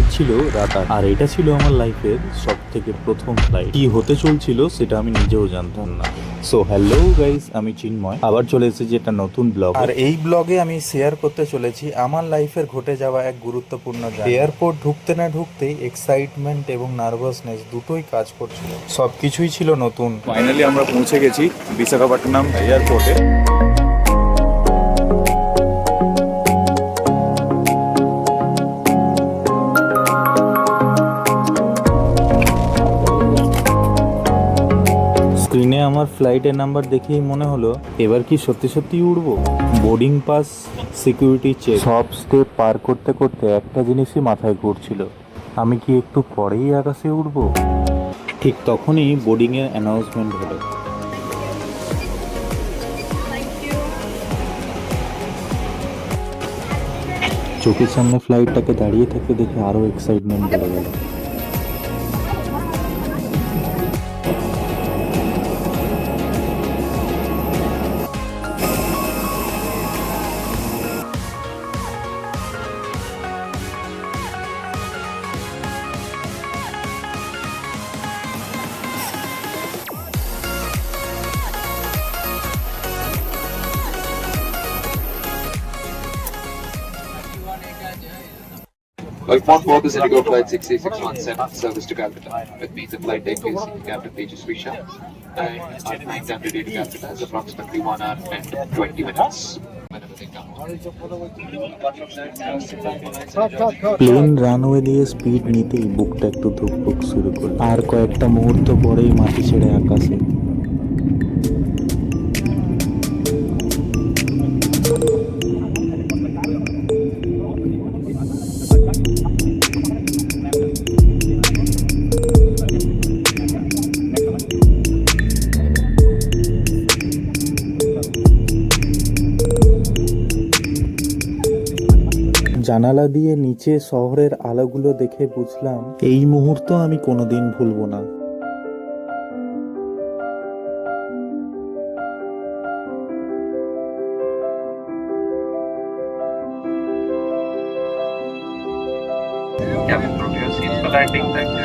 Flight ছিল রাত ৮, আর এটা ছিল আমার লাইফের সব থেকে প্রথম ফ্লাইট। কি হতে চলছিল সেটা আমি নিজেও জানতাম না। সো হ্যালো গাইস, আমি চিন্ময় আবার চলে এসেছি একটা নতুন ব্লগ। আর এই ব্লগে আমি শেয়ার করতে চলেছি আমার লাইফের ঘটে যাওয়া এক গুরুত্বপূর্ণ জার্নি। এয়ারপোর্ট ঢুকতে না ঢুকতেই এক্সাইটমেন্ট এবং নার্ভাসনেস দুটোই কাজ করছিল, সবকিছুই ছিল নতুন। ফাইনালি আমরা পৌঁছে গেছি বিশাখাপট্টনম এয়ারপোর্টে। স্ক্রিনে আমার ফ্লাইটের নাম্বার দেখেই মনে হলো এবার কি সত্যি সত্যি উড়বো। বোর্ডিং পাস, সিকিউরিটি চেক, সব স্টেপ পার করতে করতে একটা জিনিসই মাথায় ঘুরছিল, আমি কি একটু পরেই আকাশে উড়বো। ঠিক তখনই বোর্ডিংয়ের অ্যানাউন্সমেন্ট হলো। চোখের সামনে ফ্লাইটটাকে দাঁড়িয়ে থাকতে দেখে আরও এক্সাইটমেন্ট বেড়ে গেল। Welcome on board the Indigo Flight 63617, service to Calcutta. With me, the flight deck is Captain Tejas Visha, and our flight time today to Calcutta is approximately 1 hour and 20 minutes. Whenever they come. Plane runway দিয়ে speed নিতেই বুকটা একটু ধুকপুক শুরু করলো, আর কয়েকটা মুহূর্ত পরেই মাটি ছেড়ে আকাশে। জানালা দিয়ে নিচে শহরের আলোগুলো দেখে বুঝলাম এই মুহূর্ত আমি কোনোদিন ভুলবো না। Cabin crew to your seats for landing. Thank you.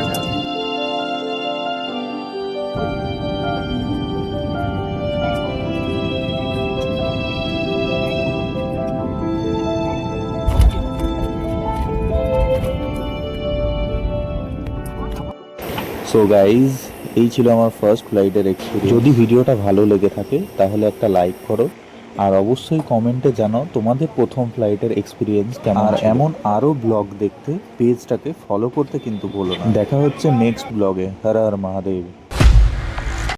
So guys, এই ছিল আমার ফার্স্ট ফ্লাইটের এক্সপিরিয়েন্স। যদি ভিডিওটা ভালো লেগে থাকে তাহলে একটা লাইক করো, আর অবশ্যই কমেন্টে জানাও তোমাদের প্রথম ফ্লাইটের এক্সপিরিয়েন্স কেমন। আর এমন আরও ব্লগ দেখতে পেজটাকে ফলো করতে কিন্তু ভুলো না। দেখা হচ্ছে নেক্সট ব্লগে। হর হর মহাদেব।